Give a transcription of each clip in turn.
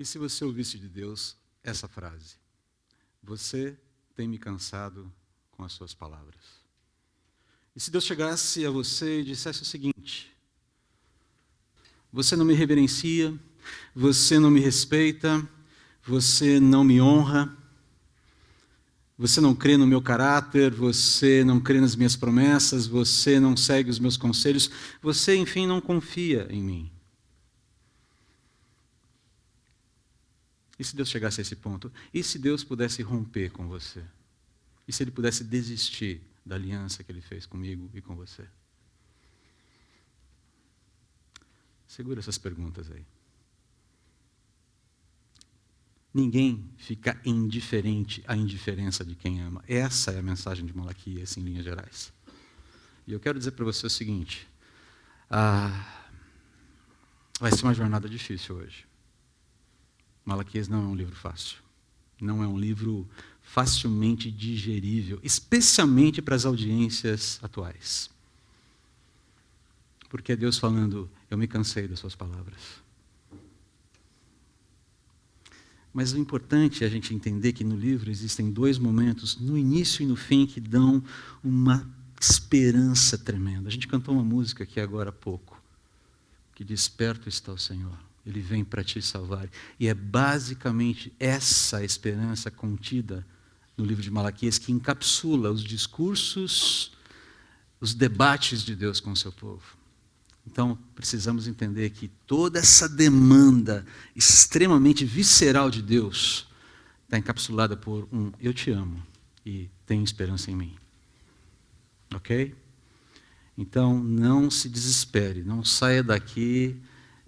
E se você ouvisse de Deus essa frase? Você tem me cansado com as suas palavras. E se Deus chegasse a você e dissesse o seguinte: você não me reverencia, você não me respeita, você não me honra, você não crê no meu caráter, você não crê nas minhas promessas, você não segue os meus conselhos, você, enfim, não confia em mim. E se Deus chegasse a esse ponto? E se Deus pudesse romper com você? E se Ele pudesse desistir da aliança que Ele fez comigo e com você? Segura essas perguntas aí. Ninguém fica indiferente à indiferença de quem ama. Essa é a mensagem de Malaquias, em linhas gerais. E eu quero dizer para você o seguinte: vai ser uma jornada difícil hoje. Malaquias não é um livro fácil. Não é um livro facilmente digerível, especialmente para as audiências atuais. Porque é Deus falando: eu me cansei das suas palavras. Mas o importante é a gente entender que no livro existem dois momentos, no início e no fim, que dão uma esperança tremenda. A gente cantou uma música aqui agora há pouco, que diz: perto está o Senhor, Ele vem para te salvar. E é basicamente essa esperança contida no livro de Malaquias que encapsula os discursos, os debates de Deus com o seu povo. Então, precisamos entender que toda essa demanda extremamente visceral de Deus está encapsulada por um: eu te amo e tenho esperança em mim. Ok? Então, não se desespere, não saia daqui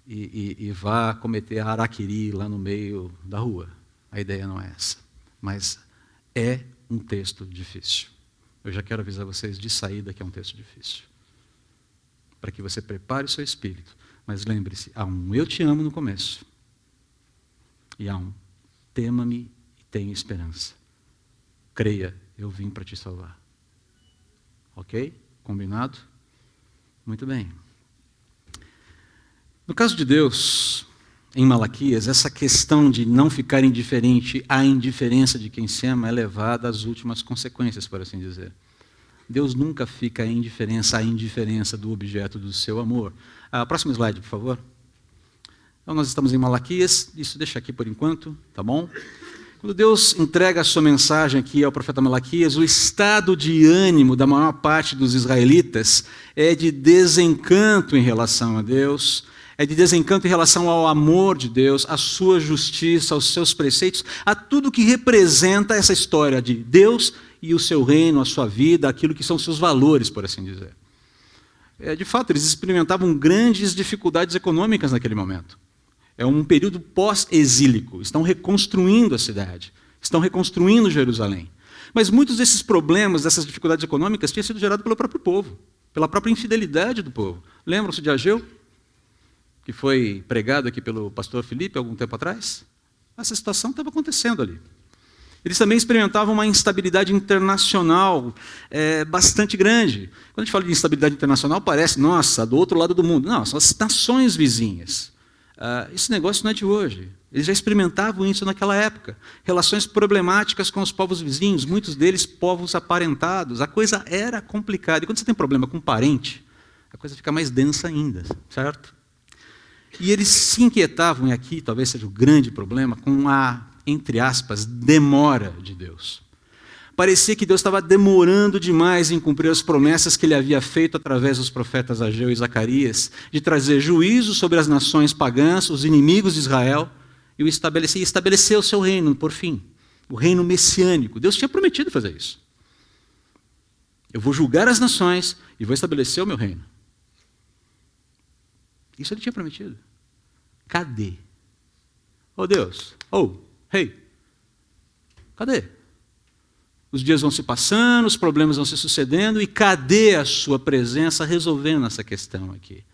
e vá cometer harakiri lá no meio da rua. A ideia não é essa. Mas é um texto difícil. Eu já quero avisar vocês de saída que é um texto difícil. Para que você prepare o seu espírito. Mas lembre-se, há um eu te amo no começo. E há um tema-me e tenha esperança. Creia, eu vim para te salvar. Ok? Combinado? Muito bem. No caso de Deus, em Malaquias, essa questão de não ficar indiferente à indiferença de quem se ama é levada às últimas consequências, por assim dizer. Deus nunca fica indiferente à indiferença do objeto do seu amor. Próximo slide, por favor. Então, nós estamos em Malaquias, isso deixa aqui por enquanto, tá bom? Quando Deus entrega a sua mensagem aqui ao profeta Malaquias, o estado de ânimo da maior parte dos israelitas é de desencanto em relação a Deus, é de desencanto em relação ao amor de Deus, à sua justiça, aos seus preceitos, a tudo que representa essa história de Deus e o seu reino, a sua vida, aquilo que são seus valores, por assim dizer. De fato, eles experimentavam grandes dificuldades econômicas naquele momento. É um período pós-exílico. Estão reconstruindo a cidade. Estão reconstruindo Jerusalém. Mas muitos desses problemas, dessas dificuldades econômicas, tinham sido gerados pelo próprio povo, pela própria infidelidade do povo. Lembram-se de Ageu, que foi pregado aqui pelo pastor Felipe algum tempo atrás? Essa situação estava acontecendo ali. Eles também experimentavam uma instabilidade internacional bastante grande. Quando a gente fala de instabilidade internacional, parece, nossa, do outro lado do mundo. Não, são as nações vizinhas. Esse negócio não é de hoje. Eles já experimentavam isso naquela época. Relações problemáticas com os povos vizinhos, muitos deles povos aparentados. A coisa era complicada. E quando você tem problema com um parente, a coisa fica mais densa ainda, certo? E eles se inquietavam, e aqui talvez seja o grande problema, com a, entre aspas, demora de Deus. Parecia que Deus estava demorando demais em cumprir as promessas que Ele havia feito através dos profetas Ageu e Zacarias, de trazer juízo sobre as nações pagãs, os inimigos de Israel, e estabelecer o seu reino, por fim, o reino messiânico. Deus tinha prometido fazer isso. Eu vou julgar as nações e vou estabelecer o meu reino. Isso Ele tinha prometido. Cadê? Oh Deus, hey, cadê? Os dias vão se passando, os problemas vão se sucedendo, e cadê a sua presença resolvendo essa questão aqui?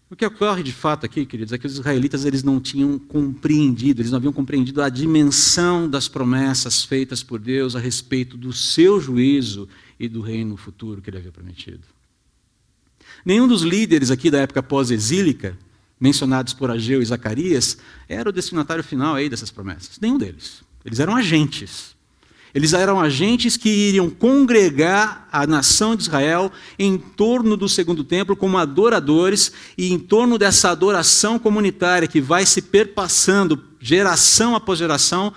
O que ocorre de fato aqui, queridos, é que os israelitas eles não haviam compreendido a dimensão das promessas feitas por Deus a respeito do seu juízo e do reino futuro que Ele havia prometido. Nenhum dos líderes aqui da época pós-exílica mencionados por Ageu e Zacarias, era o destinatário final aí dessas promessas. Nenhum deles. Eles eram agentes. Eles eram agentes que iriam congregar a nação de Israel em torno do segundo templo como adoradores e em torno dessa adoração comunitária que vai se perpassando geração após geração.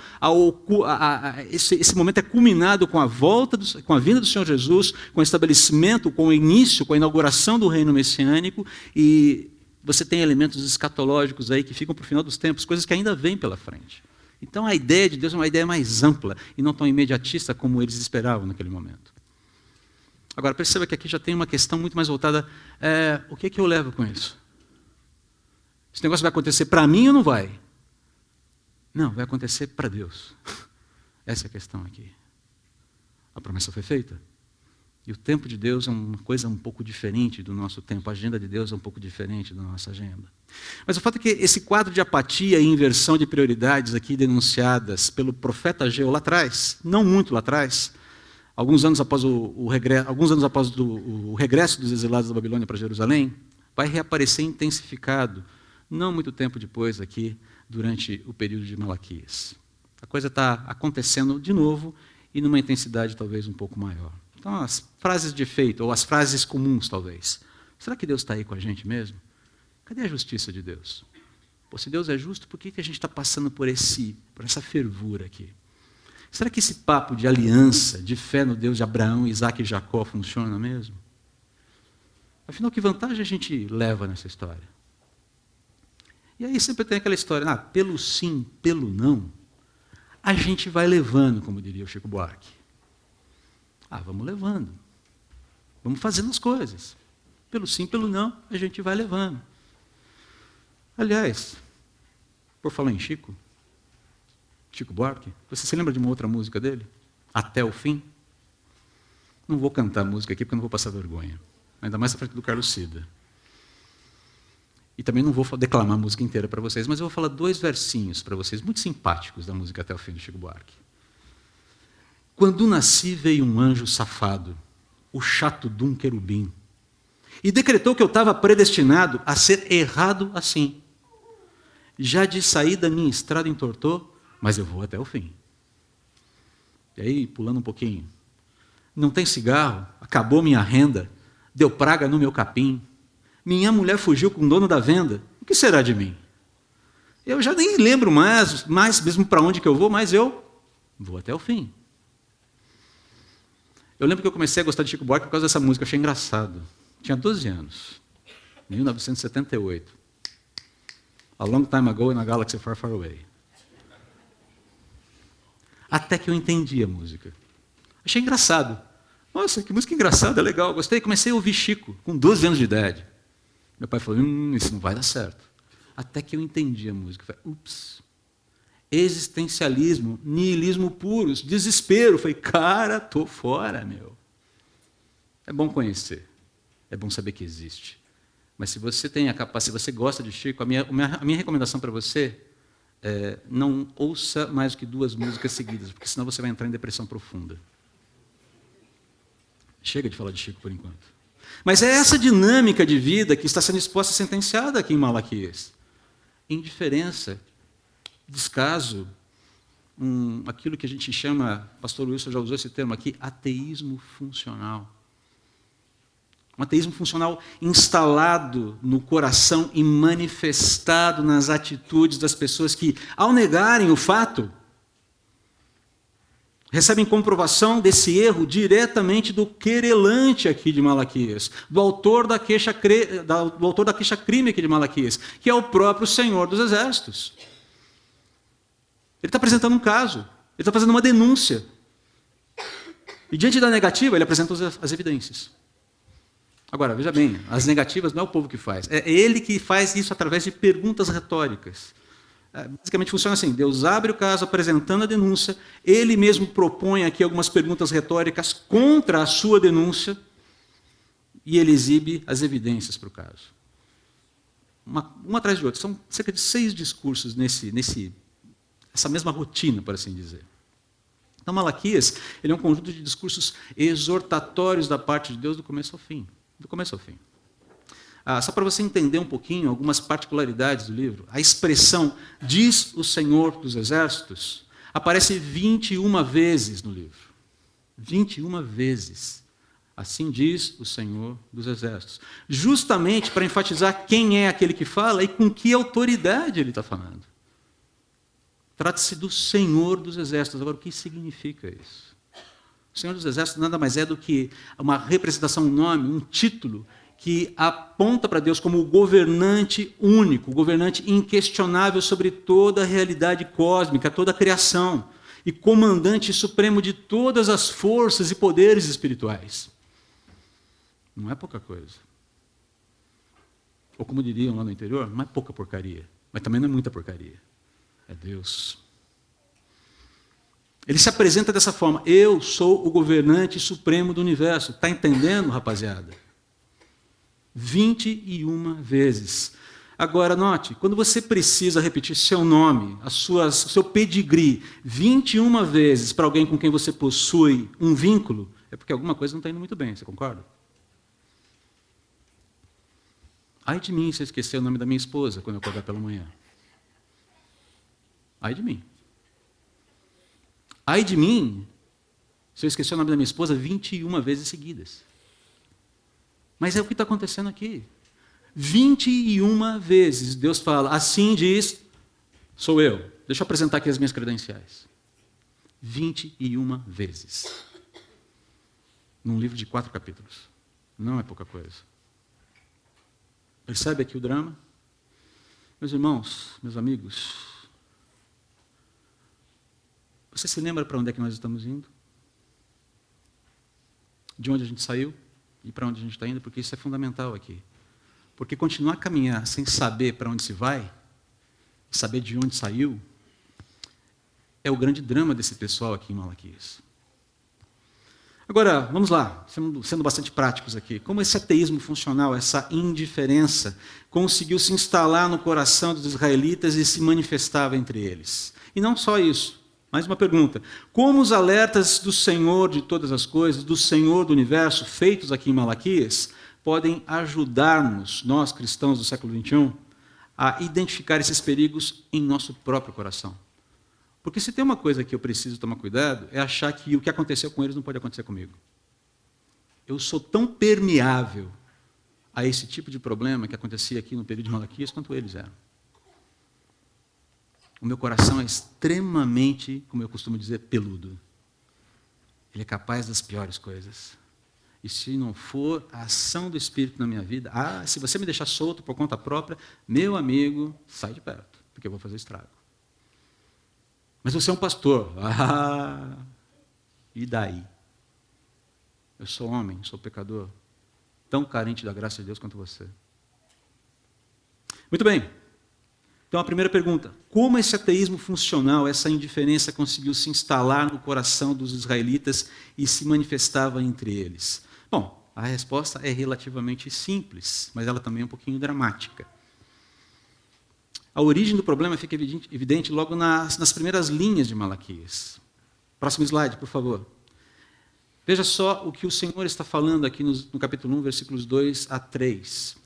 Esse momento é culminado com com a vinda do Senhor Jesus, com o estabelecimento, com o início, com a inauguração do reino messiânico, e você tem elementos escatológicos aí que ficam para o final dos tempos, coisas que ainda vêm pela frente. Então a ideia de Deus é uma ideia mais ampla e não tão imediatista como eles esperavam naquele momento. Agora, perceba que aqui já tem uma questão muito mais voltada, o que eu levo com isso? Esse negócio vai acontecer para mim ou não vai? Não, vai acontecer para Deus. Essa é a questão aqui. A promessa foi feita. E o tempo de Deus é uma coisa um pouco diferente do nosso tempo. A agenda de Deus é um pouco diferente da nossa agenda. Mas o fato é que esse quadro de apatia e inversão de prioridades aqui denunciadas pelo profeta Ageu lá atrás, não muito lá atrás, alguns anos após o regresso dos exilados da Babilônia para Jerusalém, vai reaparecer intensificado, não muito tempo depois aqui, durante o período de Malaquias. A coisa está acontecendo de novo e numa intensidade talvez um pouco maior. Então, as frases de efeito, ou as frases comuns, talvez. Será que Deus está aí com a gente mesmo? Cadê a justiça de Deus? Pô, se Deus é justo, por que a gente está passando por essa fervura aqui? Será que esse papo de aliança, de fé no Deus de Abraão, Isaac e Jacó funciona mesmo? Afinal, que vantagem a gente leva nessa história? E aí sempre tem aquela história, pelo sim, pelo não, a gente vai levando, como diria o Chico Buarque. Vamos levando. Vamos fazendo as coisas. Pelo sim, pelo não, a gente vai levando. Aliás, por falar em Chico Buarque, você se lembra de uma outra música dele? Até o Fim? Não vou cantar a música aqui porque eu não vou passar vergonha. Ainda mais à frente do Carlos Cida. E também não vou declamar a música inteira para vocês, mas eu vou falar 2 versinhos para vocês, muito simpáticos da música Até o Fim, do Chico Buarque. Quando nasci veio um anjo safado, o chato de um querubim, e decretou que eu estava predestinado a ser errado assim. Já de saída minha estrada entortou, mas eu vou até o fim. E aí, pulando um pouquinho, não tem cigarro, acabou minha renda, deu praga no meu capim, minha mulher fugiu com o dono da venda, o que será de mim? Eu já nem lembro mais mesmo para onde que eu vou, mas eu vou até o fim. Eu lembro que eu comecei a gostar de Chico Buarque por causa dessa música, eu achei engraçado. Tinha 12 anos, 1978. A long time ago in a galaxy far, far away. Até que eu entendi a música. Achei engraçado. Nossa, que música engraçada, legal, gostei. Comecei a ouvir Chico, com 12 anos de idade. Meu pai falou, isso não vai dar certo. Até que eu entendi a música. Falei, ups. Existencialismo, niilismo puros, desespero. Falei, cara, tô fora, meu. É bom conhecer, é bom saber que existe. Mas se você tem a capacidade, se você gosta de Chico, a minha recomendação para você é não ouça mais do que 2 músicas seguidas, porque senão você vai entrar em depressão profunda. Chega de falar de Chico por enquanto. Mas é essa dinâmica de vida que está sendo exposta e sentenciada aqui em Malaquias. Indiferença, descaso, aquilo que a gente chama, pastor Wilson já usou esse termo aqui, ateísmo funcional. Um ateísmo funcional instalado no coração e manifestado nas atitudes das pessoas que, ao negarem o fato, recebem comprovação desse erro diretamente do querelante aqui de Malaquias, do autor da queixa-crime aqui de Malaquias, que é o próprio Senhor dos Exércitos. Ele está apresentando um caso, ele está fazendo uma denúncia. E diante da negativa, ele apresenta as evidências. Agora, veja bem, as negativas não é o povo que faz, é ele que faz isso através de perguntas retóricas. Basicamente funciona assim, Deus abre o caso apresentando a denúncia, ele mesmo propõe aqui algumas perguntas retóricas contra a sua denúncia, e ele exibe as evidências para o caso. Um atrás de outro, são cerca de 6 discursos essa mesma rotina, por assim dizer. Então, Malaquias, ele é um conjunto de discursos exortatórios da parte de Deus do começo ao fim. Do começo ao fim. Só para você entender um pouquinho algumas particularidades do livro, a expressão diz o Senhor dos Exércitos aparece 21 vezes no livro. 21 vezes. Assim diz o Senhor dos Exércitos. Justamente para enfatizar quem é aquele que fala e com que autoridade ele está falando. Trata-se do Senhor dos Exércitos. Agora, o que significa isso? O Senhor dos Exércitos nada mais é do que uma representação, um nome, um título que aponta para Deus como o governante único, o governante inquestionável sobre toda a realidade cósmica, toda a criação, e comandante supremo de todas as forças e poderes espirituais. Não é pouca coisa. Ou como diriam lá no interior, não é pouca porcaria, mas também não é muita porcaria. É Deus. Ele se apresenta dessa forma: eu sou o governante supremo do universo. Está entendendo, rapaziada? 21 vezes. Agora, note, quando você precisa repetir seu nome, seu pedigree, 21 vezes para alguém com quem você possui um vínculo, é porque alguma coisa não está indo muito bem, você concorda? Ai de mim se eu esquecer o nome da minha esposa quando eu acordar pela manhã. Ai de mim. Ai de mim se eu esquecer o nome da minha esposa 21 vezes seguidas. Mas é o que está acontecendo aqui. 21 vezes Deus fala, assim diz, sou eu. Deixa eu apresentar aqui as minhas credenciais. 21 vezes. Num livro de 4 capítulos. Não é pouca coisa. Percebe aqui o drama? Meus irmãos, meus amigos, você se lembra para onde é que nós estamos indo? De onde a gente saiu? E para onde a gente está indo? Porque isso é fundamental aqui. Porque continuar a caminhar sem saber para onde se vai, saber de onde saiu, é o grande drama desse pessoal aqui em Malaquias. Agora, vamos lá, sendo bastante práticos aqui. Como esse ateísmo funcional, essa indiferença, conseguiu se instalar no coração dos israelitas e se manifestava entre eles? E não só isso. Mais uma pergunta. Como os alertas do Senhor de todas as coisas, do Senhor do universo, feitos aqui em Malaquias, podem ajudar-nos, nós cristãos do século XXI, a identificar esses perigos em nosso próprio coração? Porque se tem uma coisa que eu preciso tomar cuidado, é achar que o que aconteceu com eles não pode acontecer comigo. Eu sou tão permeável a esse tipo de problema que acontecia aqui no período de Malaquias quanto eles eram. O meu coração é extremamente, como eu costumo dizer, peludo. Ele é capaz das piores coisas. E se não for a ação do Espírito na minha vida, se você me deixar solto por conta própria, meu amigo, sai de perto, porque eu vou fazer estrago. Mas você é um pastor. E daí? Eu sou homem, sou pecador, tão carente da graça de Deus quanto você. Muito bem. Então, a primeira pergunta: como esse ateísmo funcional, essa indiferença conseguiu se instalar no coração dos israelitas e se manifestava entre eles? Bom, a resposta é relativamente simples, mas ela também é um pouquinho dramática. A origem do problema fica evidente logo nas primeiras linhas de Malaquias. Próximo slide, por favor. Veja só o que o Senhor está falando aqui no capítulo 1, versículos 2 a 3.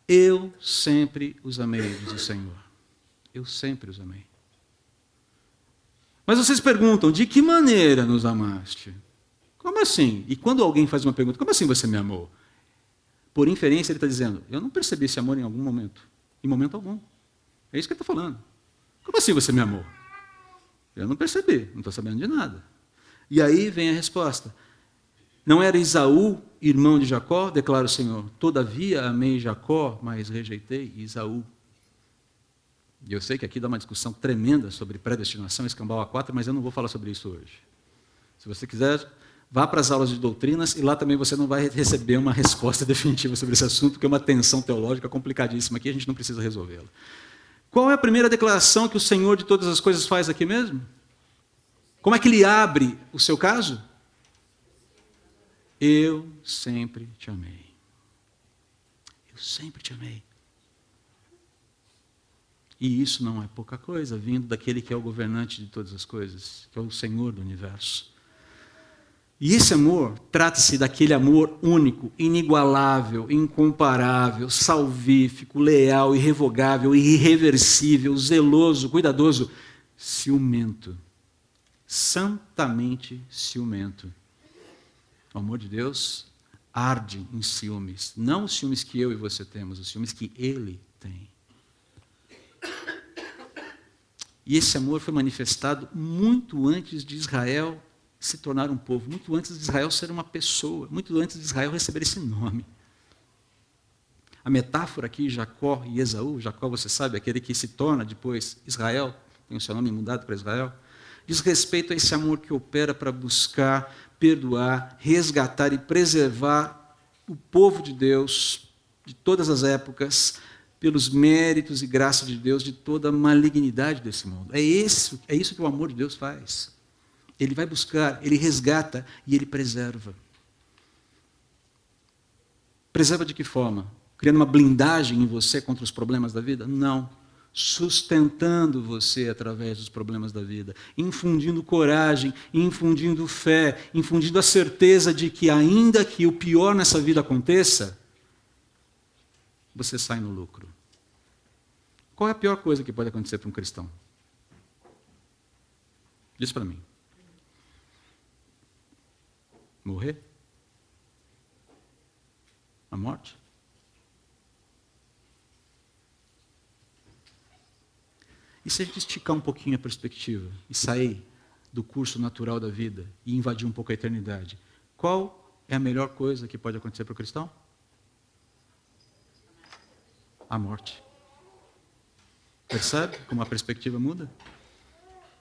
Eu sempre os amei, diz o Senhor. Eu sempre os amei. Mas vocês perguntam, de que maneira nos amaste? Como assim? E quando alguém faz uma pergunta, como assim você me amou? Por inferência, ele está dizendo, eu não percebi esse amor em algum momento. Em momento algum. É isso que ele está falando. Como assim você me amou? Eu não percebi, não estou sabendo de nada. E aí vem a resposta. Não era Esaú, irmão de Jacó? Declara o Senhor. Todavia amei Jacó, mas rejeitei Esaú. E eu sei que aqui dá uma discussão tremenda sobre predestinação, escambau A4, mas eu não vou falar sobre isso hoje. Se você quiser, vá para as aulas de doutrinas e lá também você não vai receber uma resposta definitiva sobre esse assunto, porque é uma tensão teológica complicadíssima aqui, a gente não precisa resolvê-la. Qual é a primeira declaração que o Senhor de todas as coisas faz aqui mesmo? Como é que ele abre o seu caso? Eu sempre te amei. Eu sempre te amei. E isso não é pouca coisa, vindo daquele que é o governante de todas as coisas, que é o Senhor do universo. E esse amor trata-se daquele amor único, inigualável, incomparável, salvífico, leal, irrevogável, irreversível, zeloso, cuidadoso, ciumento, santamente ciumento. O amor de Deus arde em ciúmes, não os ciúmes que eu e você temos, os ciúmes que Ele tem. E esse amor foi manifestado muito antes de Israel se tornar um povo, muito antes de Israel ser uma pessoa, muito antes de Israel receber esse nome. A metáfora aqui, Jacó e Esaú, Jacó, você sabe, aquele que se torna depois Israel, tem o seu nome mudado para Israel, diz respeito a esse amor que opera para buscar, perdoar, resgatar e preservar o povo de Deus, de todas as épocas, pelos méritos e graça de Deus, de toda a malignidade desse mundo. É isso que o amor de Deus faz. Ele vai buscar, ele resgata e ele preserva. Preserva de que forma? Criando uma blindagem em você contra os problemas da vida? Não. Sustentando você através dos problemas da vida, infundindo coragem, infundindo fé, infundindo a certeza de que ainda que o pior nessa vida aconteça, você sai no lucro. Qual é a pior coisa que pode acontecer para um cristão? Diz para mim. Morrer? A morte? E se a gente esticar um pouquinho a perspectiva e sair do curso natural da vida e invadir um pouco a eternidade, qual é a melhor coisa que pode acontecer para o cristão? A morte. Percebe como a perspectiva muda?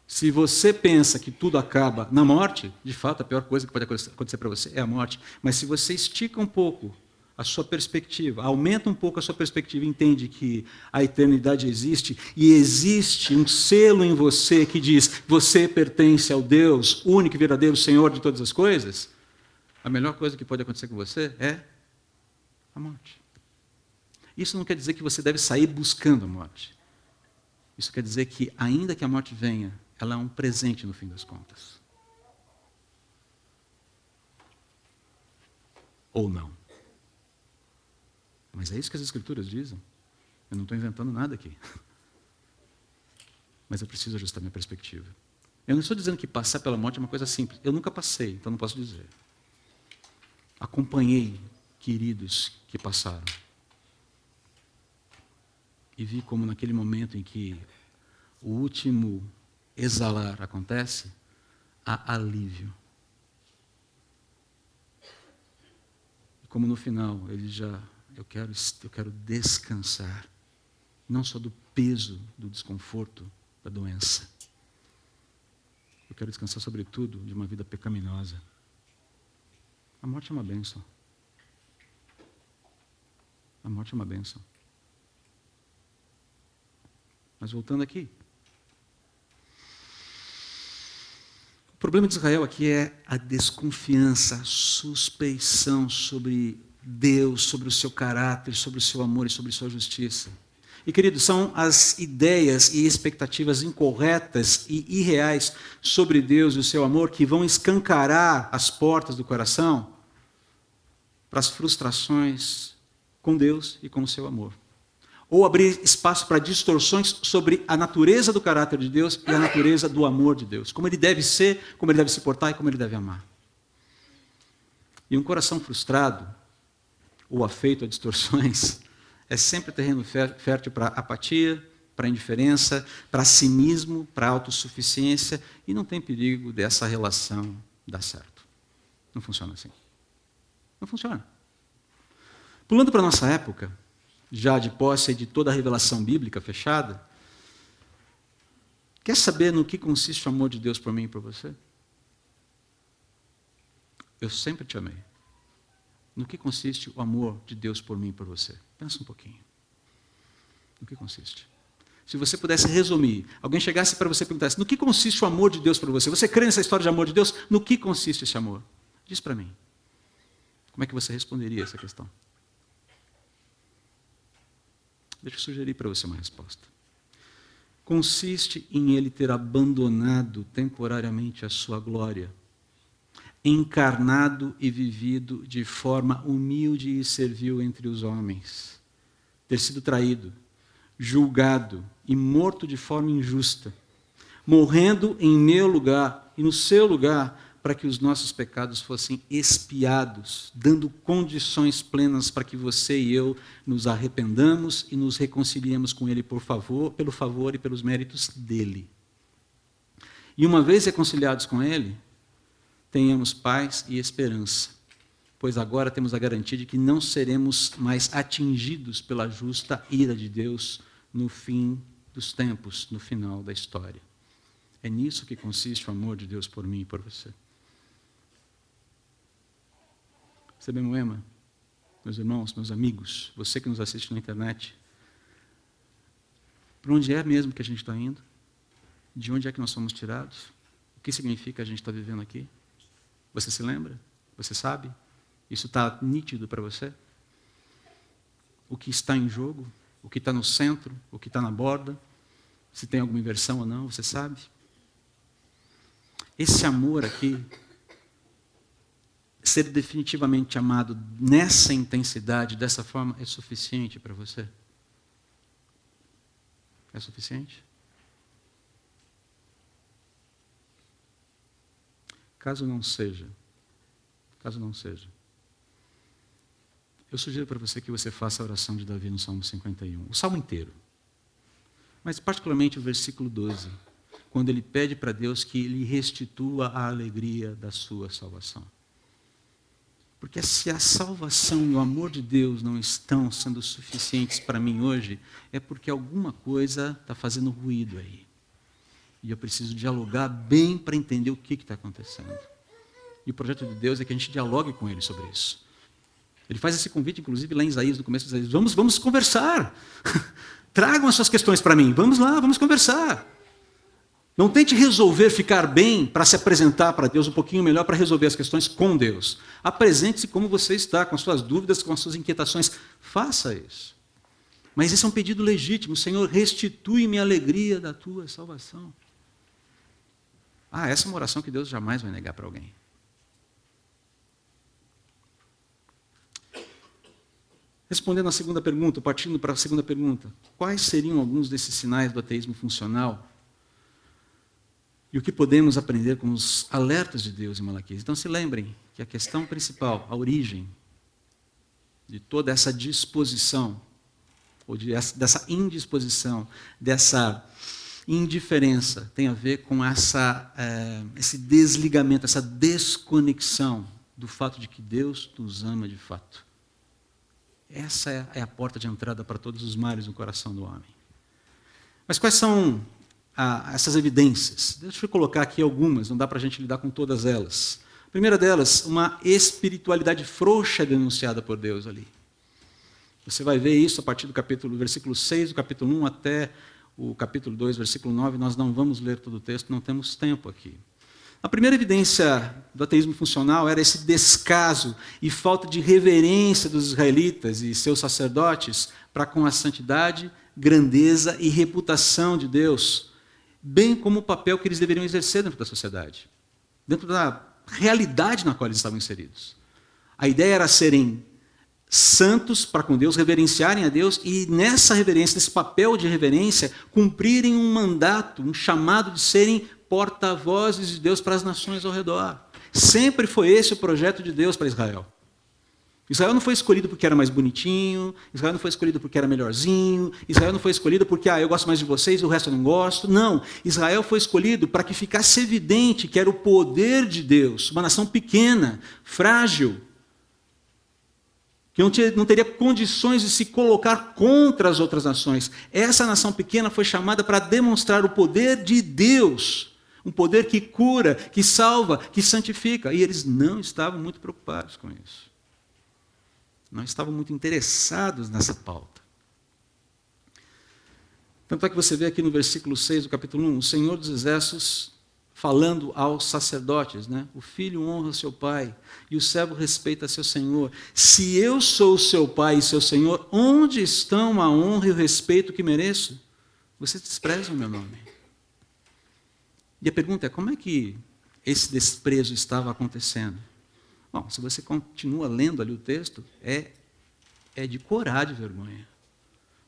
Se você pensa que tudo acaba na morte, de fato a pior coisa que pode acontecer para você é a morte. Mas se você estica um pouco a sua perspectiva, aumenta um pouco a sua perspectiva e entende que a eternidade existe e existe um selo em você que diz você pertence ao Deus, único e verdadeiro Senhor de todas as coisas, a melhor coisa que pode acontecer com você é a morte. Isso não quer dizer que você deve sair buscando a morte. Isso quer dizer que, ainda que a morte venha, ela é um presente no fim das contas. Ou não. Mas é isso que as Escrituras dizem. Eu não estou inventando nada aqui. Mas eu preciso ajustar minha perspectiva. Eu não estou dizendo que passar pela morte é uma coisa simples. Eu nunca passei, então não posso dizer. Acompanhei queridos que passaram. E vi como naquele momento em que o último exalar acontece, há alívio. E como no final ele já, eu quero descansar, não só do peso do desconforto da doença. Eu quero descansar sobretudo de uma vida pecaminosa. A morte é uma bênção. A morte é uma bênção. Mas voltando aqui. O problema de Israel aqui é a desconfiança, a suspeição sobre Deus, sobre o seu caráter, sobre o seu amor e sobre a sua justiça. E, queridos, são as ideias e expectativas incorretas e irreais sobre Deus e o seu amor que vão escancarar as portas do coração para as frustrações com Deus e com o seu amor. Ou abrir espaço para distorções sobre a natureza do caráter de Deus e a natureza do amor de Deus. Como ele deve ser, como ele deve se portar e como ele deve amar. E um coração frustrado, ou afeito a distorções, é sempre terreno fértil para apatia, para indiferença, para cinismo, para autossuficiência, e não tem perigo dessa relação dar certo. Não funciona assim. Não funciona. Pulando para a nossa época, já de posse de toda a revelação bíblica fechada, quer saber no que consiste o amor de Deus por mim e por você? Eu sempre te amei. No que consiste o amor de Deus por mim e por você? Pensa um pouquinho. No que consiste? Se você pudesse resumir, alguém chegasse para você e perguntasse, no que consiste o amor de Deus por você? Você crê nessa história de amor de Deus? No que consiste esse amor? Diz para mim. Como é que você responderia essa questão? Deixa eu sugerir para você uma resposta. Consiste em ele ter abandonado temporariamente a sua glória, encarnado e vivido de forma humilde e servil entre os homens, ter sido traído, julgado e morto de forma injusta, morrendo em meu lugar e no seu lugar, para que os nossos pecados fossem expiados, dando condições plenas para que você e eu nos arrependamos e nos reconciliemos com Ele pelo favor e pelos méritos dEle. E uma vez reconciliados com Ele, tenhamos paz e esperança, pois agora temos a garantia de que não seremos mais atingidos pela justa ira de Deus no fim dos tempos, no final da história. É nisso que consiste o amor de Deus por mim e por você. Você bem me ama? Meus irmãos, meus amigos, você que nos assiste na internet, para onde é mesmo que a gente está indo? De onde é que nós somos tirados? O que significa a gente estar vivendo aqui? Você se lembra? Você sabe? Isso está nítido para você? O que está em jogo? O que está no centro? O que está na borda? Se tem alguma inversão ou não, você sabe? Esse amor aqui, ser definitivamente amado nessa intensidade, dessa forma, é suficiente para você? É suficiente? Caso não seja, eu sugiro para você que você faça a oração de Davi no Salmo 51, o Salmo inteiro, mas particularmente o versículo 12, quando ele pede para Deus que lhe restitua a alegria da sua salvação. Porque se a salvação e o amor de Deus não estão sendo suficientes para mim hoje, é porque alguma coisa está fazendo ruído aí. E eu preciso dialogar bem para entender o que está acontecendo. E o projeto de Deus é que a gente dialogue com Ele sobre isso. Ele faz esse convite, inclusive, lá em Isaías, no começo de Isaías. Vamos conversar. Tragam as suas questões para mim. Vamos lá, vamos conversar. Não tente resolver ficar bem para se apresentar para Deus um pouquinho melhor para resolver as questões com Deus. Apresente-se como você está, com as suas dúvidas, com as suas inquietações. Faça isso. Mas esse é um pedido legítimo. Senhor, restitui-me a alegria da tua salvação. Essa é uma oração que Deus jamais vai negar para alguém. Respondendo à segunda pergunta, partindo para a segunda pergunta, quais seriam alguns desses sinais do ateísmo funcional? E o que podemos aprender com os alertas de Deus em Malaquias? Então se lembrem que a questão principal, a origem de toda essa disposição, ou dessa indisposição, dessa indiferença, tem a ver com esse desligamento, essa desconexão do fato de que Deus nos ama de fato. Essa é a porta de entrada para todos os males no coração do homem. Mas quais são essas evidências? Deixa eu colocar aqui algumas, não dá para a gente lidar com todas elas. A primeira delas, uma espiritualidade frouxa denunciada por Deus ali. Você vai ver isso a partir do versículo 6, do capítulo 1 até o capítulo 2, versículo 9. Nós não vamos ler todo o texto, não temos tempo aqui. A primeira evidência do ateísmo funcional era esse descaso e falta de reverência dos israelitas e seus sacerdotes para com a santidade, grandeza e reputação de Deus, bem como o papel que eles deveriam exercer dentro da sociedade, dentro da realidade na qual eles estavam inseridos. A ideia era serem santos para com Deus, reverenciarem a Deus e nessa reverência, nesse papel de reverência, cumprirem um mandato, um chamado de serem porta-vozes de Deus para as nações ao redor. Sempre foi esse o projeto de Deus para Israel. Israel não foi escolhido porque era mais bonitinho, Israel não foi escolhido porque era melhorzinho, Israel não foi escolhido porque eu gosto mais de vocês, o resto eu não gosto. Não, Israel foi escolhido para que ficasse evidente que era o poder de Deus, uma nação pequena, frágil, que não teria condições de se colocar contra as outras nações. Essa nação pequena foi chamada para demonstrar o poder de Deus, um poder que cura, que salva, que santifica. E eles não estavam muito preocupados com isso. Não estavam muito interessados nessa pauta. Tanto é que você vê aqui no versículo 6 do capítulo 1, o Senhor dos Exércitos falando aos sacerdotes, né? O filho honra seu pai e o servo respeita seu senhor. Se eu sou seu pai e seu senhor, onde estão a honra e o respeito que mereço? Vocês desprezam o meu nome. E a pergunta é, como é que esse desprezo estava acontecendo? Bom, se você continua lendo ali o texto, é de corar de vergonha.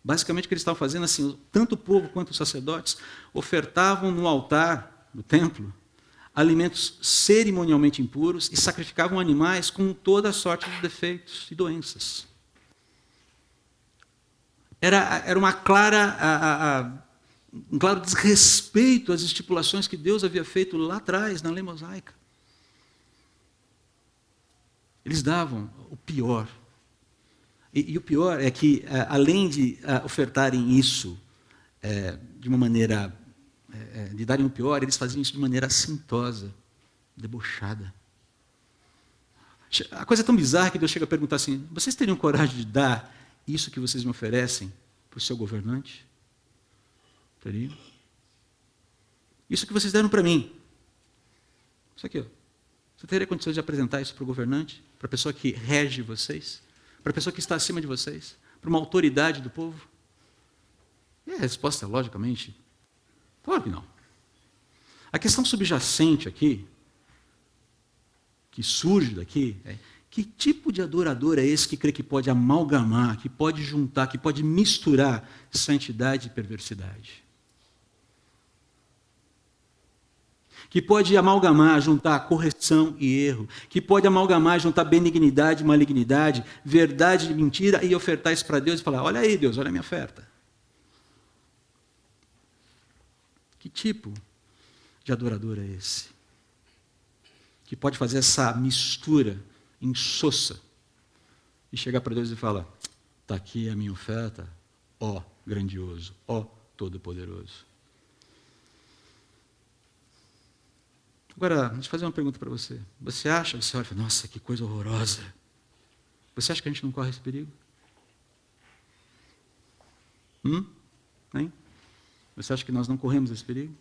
Basicamente o que eles estavam fazendo, assim, tanto o povo quanto os sacerdotes ofertavam no altar do templo alimentos cerimonialmente impuros e sacrificavam animais com toda a sorte de defeitos e doenças. Era uma um claro desrespeito às estipulações que Deus havia feito lá atrás, na lei mosaica. Eles davam o pior. E o pior é que, além de ofertarem isso de uma maneira, de darem o pior, eles faziam isso de maneira assintosa, debochada. A coisa é tão bizarra que Deus chega a perguntar assim: vocês teriam coragem de dar isso que vocês me oferecem para o seu governante? Teriam? Isso que vocês deram para mim. Isso aqui, ó. Você teria condições de apresentar isso para o governante? Para a pessoa que rege vocês? Para a pessoa que está acima de vocês? Para uma autoridade do povo? E a resposta é, logicamente, claro que não. A questão subjacente aqui, que surge daqui, é: que tipo de adorador é esse que crê que pode amalgamar, que pode juntar, que pode misturar santidade e perversidade? Que pode amalgamar, juntar correção e erro, que pode amalgamar, juntar benignidade e malignidade, verdade e mentira, e ofertar isso para Deus e falar: olha aí, Deus, olha a minha oferta. Que tipo de adorador é esse? Que pode fazer essa mistura insossa e chegar para Deus e falar: está aqui a minha oferta, ó grandioso, ó todo-poderoso. Agora, deixa eu fazer uma pergunta para você. Você olha e fala: nossa, que coisa horrorosa. Você acha que a gente não corre esse perigo? Hein? Você acha que nós não corremos esse perigo?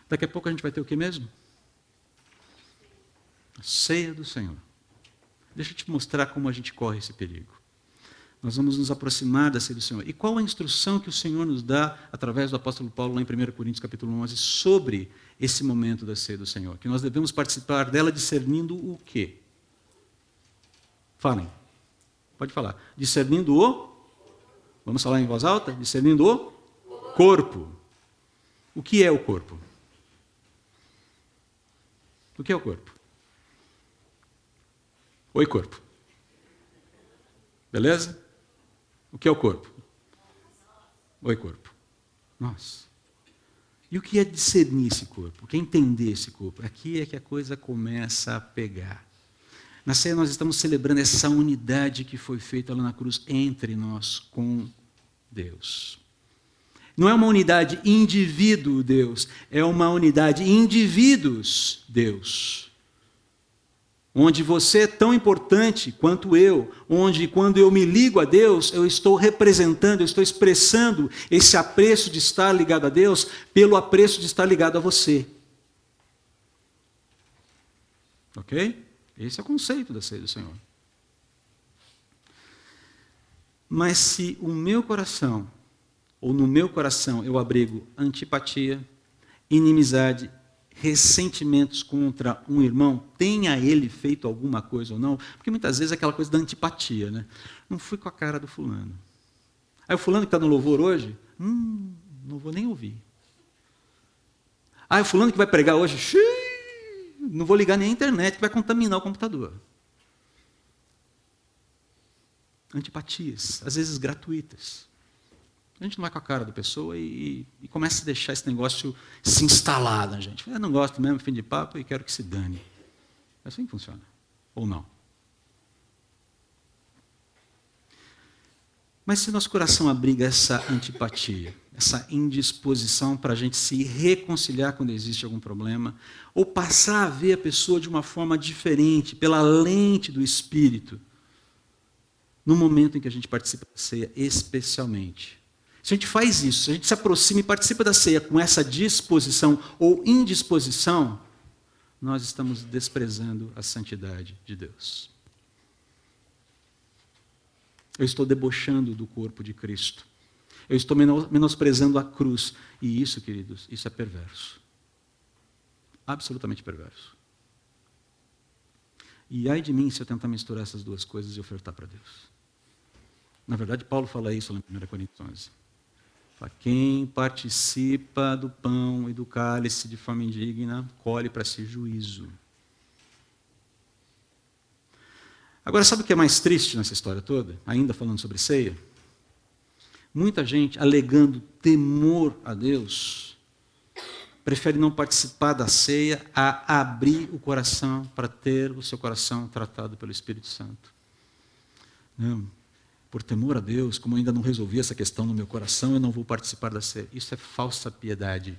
Daqui a pouco a gente vai ter o que mesmo? A ceia do Senhor. Deixa eu te mostrar como a gente corre esse perigo. Nós vamos nos aproximar da ceia do Senhor. E qual a instrução que o Senhor nos dá, através do apóstolo Paulo, lá em 1 Coríntios capítulo 11, sobre esse momento da ceia do Senhor? Que nós devemos participar dela discernindo o quê? Falem. Pode falar. Discernindo o... Vamos falar em voz alta? Discernindo o corpo. O que é o corpo? O que é o corpo? Oi, corpo. Beleza? O que é o corpo? Oi, corpo. Nossa. E o que é discernir esse corpo? O que é entender esse corpo? Aqui é que a coisa começa a pegar. Na ceia nós estamos celebrando essa unidade que foi feita lá na cruz entre nós com Deus. Não é uma unidade indivíduo-Deus, é uma unidade indivíduos-Deus. Onde você é tão importante quanto eu, onde quando eu me ligo a Deus, eu estou representando, eu estou expressando esse apreço de estar ligado a Deus pelo apreço de estar ligado a você. Ok? Esse é o conceito da ceia do Senhor. Mas se o meu coração, ou no meu coração, eu abrigo antipatia, inimizade, ressentimentos contra um irmão, tenha ele feito alguma coisa ou não, porque muitas vezes é aquela coisa da antipatia, né? Não fui com a cara do fulano. Aí o fulano que está no louvor hoje, não vou nem ouvir. O fulano que vai pregar hoje, não vou ligar nem a internet, que vai contaminar o computador. Antipatias, às vezes gratuitas. A gente não vai com a cara da pessoa e começa a deixar esse negócio se instalar na gente. Eu não gosto mesmo, fim de papo, e quero que se dane. É assim que funciona. Ou não? Mas se nosso coração abriga essa antipatia, essa indisposição para a gente se reconciliar quando existe algum problema, ou passar a ver a pessoa de uma forma diferente, pela lente do Espírito, no momento em que a gente participa da ceia, especialmente. Se a gente faz isso, se a gente se aproxima e participa da ceia com essa disposição ou indisposição, nós estamos desprezando a santidade de Deus. Eu estou debochando do corpo de Cristo. Eu estou menosprezando a cruz. E isso, queridos, isso é perverso. absolutamente perverso. E ai de mim se eu tentar misturar essas duas coisas e ofertar para Deus. Na verdade, Paulo fala isso lá em 1 Coríntios 11. Fala, quem participa do pão e do cálice de forma indigna, colhe para si juízo. Agora, sabe o que é mais triste nessa história toda? Ainda falando sobre ceia? Muita gente, alegando temor a Deus, prefere não participar da ceia a abrir o coração para ter o seu coração tratado pelo Espírito Santo. Não, por temor a Deus, como eu ainda não resolvi essa questão no meu coração, eu não vou participar da ceia. Isso é falsa piedade.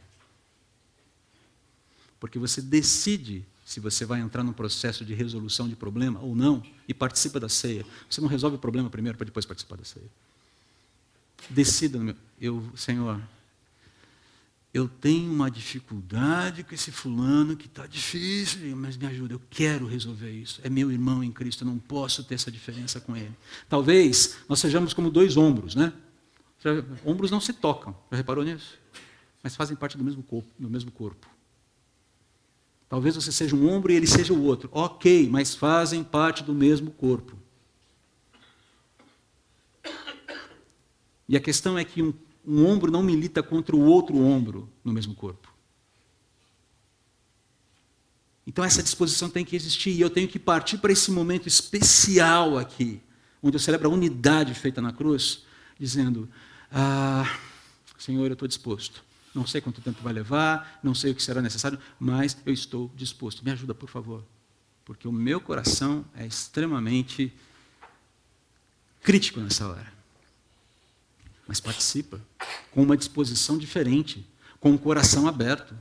Porque você decide se você vai entrar num processo de resolução de problema ou não, e participa da ceia. Você não resolve o problema primeiro para depois participar da ceia. Decida, Senhor, eu tenho uma dificuldade com esse fulano que está difícil, mas me ajuda, eu quero resolver isso. É meu irmão em Cristo, eu não posso ter essa diferença com ele. Talvez nós sejamos como dois ombros, né? Ombros não se tocam, já reparou nisso? Mas fazem parte do mesmo corpo. Talvez você seja um ombro e ele seja o outro. Ok, mas fazem parte do mesmo corpo. E a questão é que um ombro não milita contra o outro ombro no mesmo corpo. Então essa disposição tem que existir e eu tenho que partir para esse momento especial aqui, onde eu celebro a unidade feita na cruz, dizendo, Senhor, eu estou disposto. Não sei quanto tempo vai levar, não sei o que será necessário, mas eu estou disposto. Me ajuda, por favor. Porque o meu coração é extremamente crítico nessa hora. Mas participa com uma disposição diferente, com o coração aberto.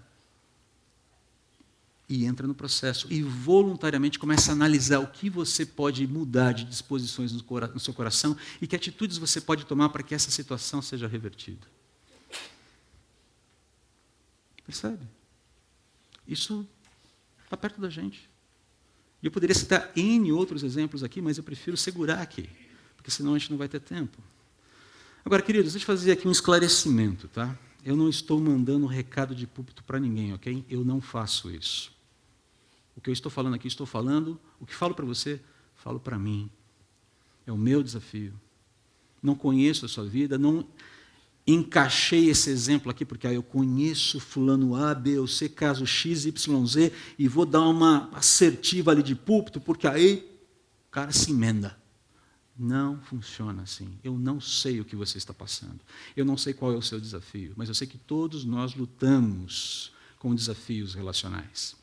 E entra no processo. E voluntariamente começa a analisar o que você pode mudar de disposições no seu coração e que atitudes você pode tomar para que essa situação seja revertida. Percebe? Isso está perto da gente. E eu poderia citar N outros exemplos aqui, mas eu prefiro segurar aqui, porque senão a gente não vai ter tempo. Agora, queridos, deixa eu fazer aqui um esclarecimento, tá? Eu não estou mandando recado de púlpito para ninguém, ok? Eu não faço isso. O que eu estou falando aqui, estou falando, o que falo para você, falo para mim. É o meu desafio. Não conheço a sua vida, não encaixei esse exemplo aqui, porque eu conheço fulano A, B ou C, caso X, Y, Z, e vou dar uma assertiva ali de púlpito, porque aí o cara se emenda. Não funciona assim. Eu não sei o que você está passando. Eu não sei qual é o seu desafio, mas eu sei que todos nós lutamos com desafios relacionais.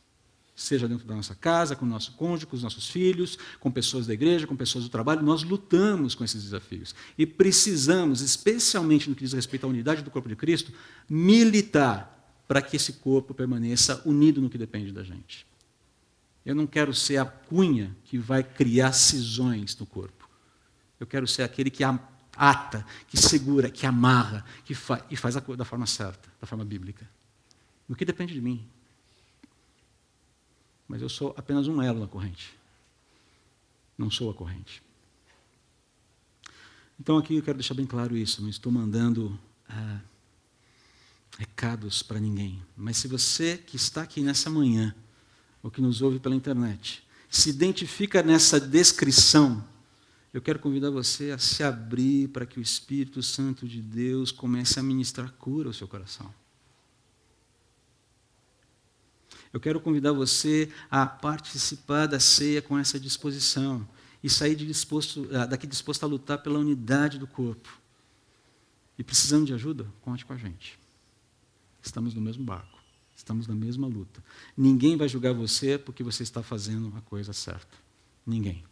Seja dentro da nossa casa, com o nosso cônjuge, com os nossos filhos, com pessoas da igreja, com pessoas do trabalho, nós lutamos com esses desafios. E precisamos, especialmente no que diz respeito à unidade do corpo de Cristo, militar para que esse corpo permaneça unido no que depende da gente. Eu não quero ser a cunha que vai criar cisões no corpo. Eu quero ser aquele que ata, que segura, que amarra, que faz a coisa da forma certa, da forma bíblica. No que depende de mim. Mas eu sou apenas um elo na corrente. Não sou a corrente. Então aqui eu quero deixar bem claro isso. Não estou mandando recados para ninguém. Mas se você que está aqui nessa manhã, ou que nos ouve pela internet, se identifica nessa descrição, eu quero convidar você a se abrir para que o Espírito Santo de Deus comece a ministrar cura ao seu coração. Eu quero convidar você a participar da ceia com essa disposição e sair daqui disposto a lutar pela unidade do corpo. E precisando de ajuda? Conte com a gente. Estamos no mesmo barco, estamos na mesma luta. Ninguém vai julgar você porque você está fazendo a coisa certa. Ninguém.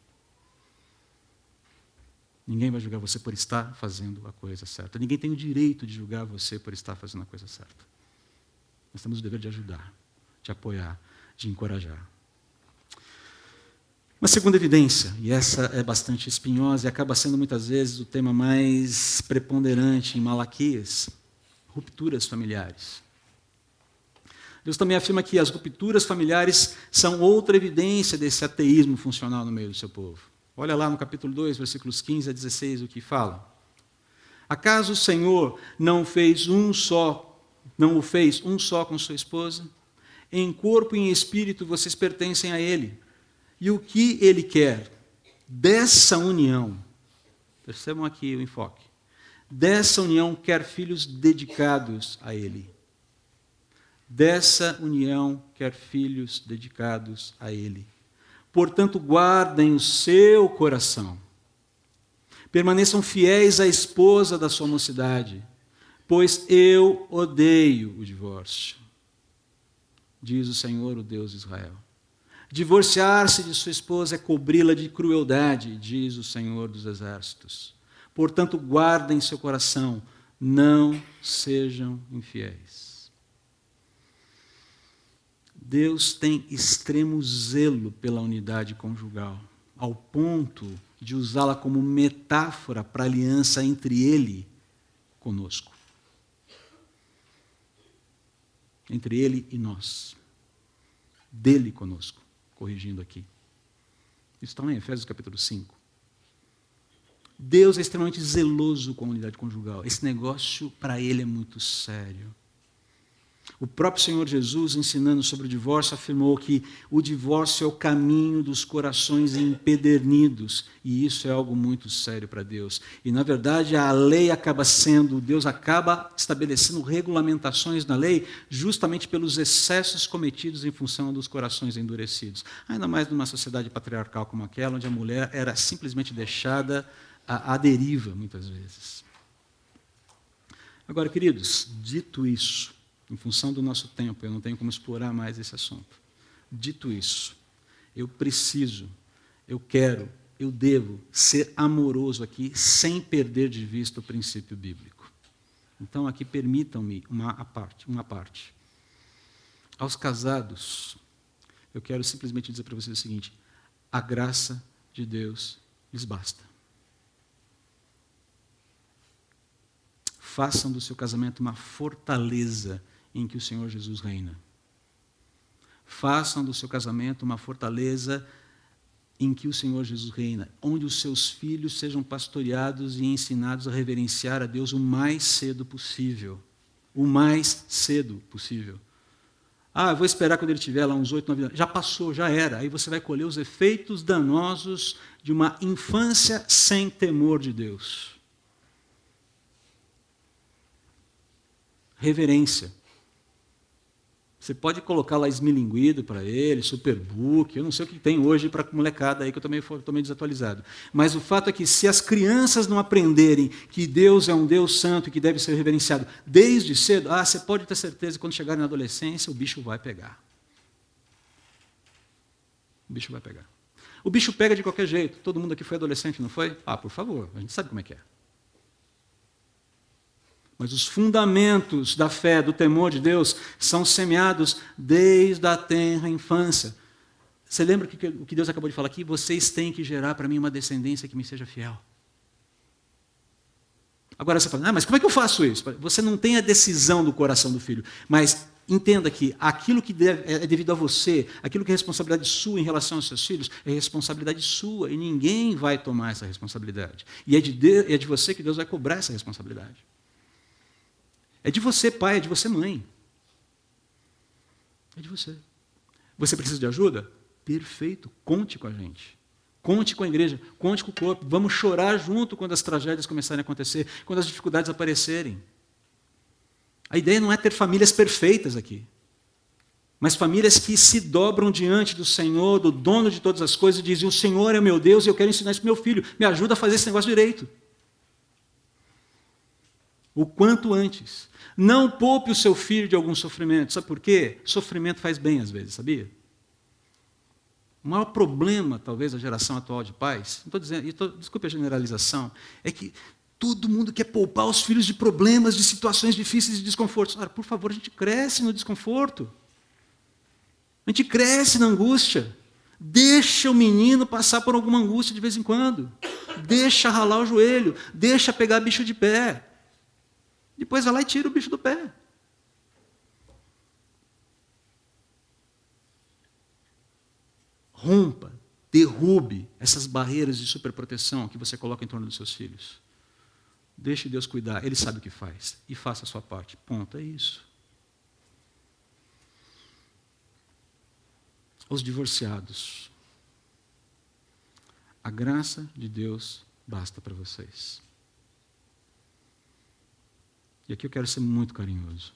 Ninguém vai julgar você por estar fazendo a coisa certa. Ninguém tem o direito de julgar você por estar fazendo a coisa certa. Nós temos o dever de ajudar, de apoiar, de encorajar. Uma segunda evidência, e essa é bastante espinhosa e acaba sendo muitas vezes o tema mais preponderante em Malaquias, rupturas familiares. Deus também afirma que as rupturas familiares são outra evidência desse ateísmo funcional no meio do seu povo. Olha lá no capítulo 2, versículos 15 a 16, o que fala. Acaso o Senhor não o fez um só com sua esposa? Em corpo e em espírito vocês pertencem a Ele. E o que Ele quer? Dessa união, percebam aqui o enfoque, dessa união quer filhos dedicados a Ele. Dessa união quer filhos dedicados a Ele. Portanto, guardem o seu coração. Permaneçam fiéis à esposa da sua mocidade, pois eu odeio o divórcio, diz o Senhor, o Deus de Israel. Divorciar-se de sua esposa é cobri-la de crueldade, diz o Senhor dos exércitos. Portanto, guardem seu coração, não sejam infiéis. Deus tem extremo zelo pela unidade conjugal, ao ponto de usá-la como metáfora para a aliança entre Ele conosco. Entre Ele e nós. Dele conosco, corrigindo aqui. Isso está em Efésios capítulo 5. Deus é extremamente zeloso com a unidade conjugal. Esse negócio, para Ele, é muito sério. O próprio Senhor Jesus, ensinando sobre o divórcio, afirmou que o divórcio é o caminho dos corações empedernidos, e isso é algo muito sério para Deus. E, na verdade, a lei acaba sendo, Deus acaba estabelecendo regulamentações na lei justamente pelos excessos cometidos em função dos corações endurecidos. Ainda mais numa sociedade patriarcal como aquela, onde a mulher era simplesmente deixada à deriva, muitas vezes. Agora, queridos, dito isso, em função do nosso tempo, eu não tenho como explorar mais esse assunto. Dito isso, eu preciso, eu quero, eu devo ser amoroso aqui, sem perder de vista o princípio bíblico. Então, aqui permitam-me uma parte. Aos casados, eu quero simplesmente dizer para vocês o seguinte: a graça de Deus lhes basta. Façam do seu casamento uma fortaleza em que o Senhor Jesus reina. Façam do seu casamento uma fortaleza em que o Senhor Jesus reina, onde os seus filhos sejam pastoreados e ensinados a reverenciar a Deus o mais cedo possível. O mais cedo possível. Eu vou esperar quando ele tiver lá uns 8, 9 anos. Já passou, já era. Aí você vai colher os efeitos danosos de uma infância sem temor de Deus. Reverência. Você pode colocar lá esmilinguido para ele, superbook, eu não sei o que tem hoje para a molecada aí, que eu também estou meio desatualizado. Mas o fato é que se as crianças não aprenderem que Deus é um Deus santo e que deve ser reverenciado desde cedo, você pode ter certeza que quando chegarem na adolescência, o bicho vai pegar. O bicho vai pegar. O bicho pega de qualquer jeito. Todo mundo aqui foi adolescente, não foi? Por favor, a gente sabe como é que é. Mas os fundamentos da fé, do temor de Deus, são semeados desde a tenra infância. Você lembra o que Deus acabou de falar aqui? Vocês têm que gerar para mim uma descendência que me seja fiel. Agora você fala, mas como é que eu faço isso? Você não tem a decisão do coração do filho, mas entenda que aquilo que é devido a você, aquilo que é responsabilidade sua em relação aos seus filhos, é responsabilidade sua, e ninguém vai tomar essa responsabilidade. E é de você que Deus vai cobrar essa responsabilidade. É de você, pai, é de você, mãe. É de você. Você precisa de ajuda? Perfeito, conte com a gente. Conte com a igreja, conte com o corpo. Vamos chorar junto quando as tragédias começarem a acontecer, quando as dificuldades aparecerem. A ideia não é ter famílias perfeitas aqui, mas famílias que se dobram diante do Senhor, do dono de todas as coisas, e dizem, o Senhor é o meu Deus e eu quero ensinar isso para o meu filho. Me ajuda a fazer esse negócio direito. O quanto antes. Não poupe o seu filho de algum sofrimento. Sabe por quê? Sofrimento faz bem às vezes, sabia? O maior problema, talvez, da geração atual de pais, não estou dizendo, desculpe a generalização, é que todo mundo quer poupar os filhos de problemas, de situações difíceis e desconfortos. Por favor, a gente cresce no desconforto. A gente cresce na angústia. Deixa o menino passar por alguma angústia de vez em quando. Deixa ralar o joelho. Deixa pegar bicho de pé. Depois vai lá e tira o bicho do pé. Rompa, derrube essas barreiras de superproteção que você coloca em torno dos seus filhos. Deixe Deus cuidar, Ele sabe o que faz. E faça a sua parte. Ponto, é isso. Aos divorciados, a graça de Deus basta para vocês. E aqui eu quero ser muito carinhoso.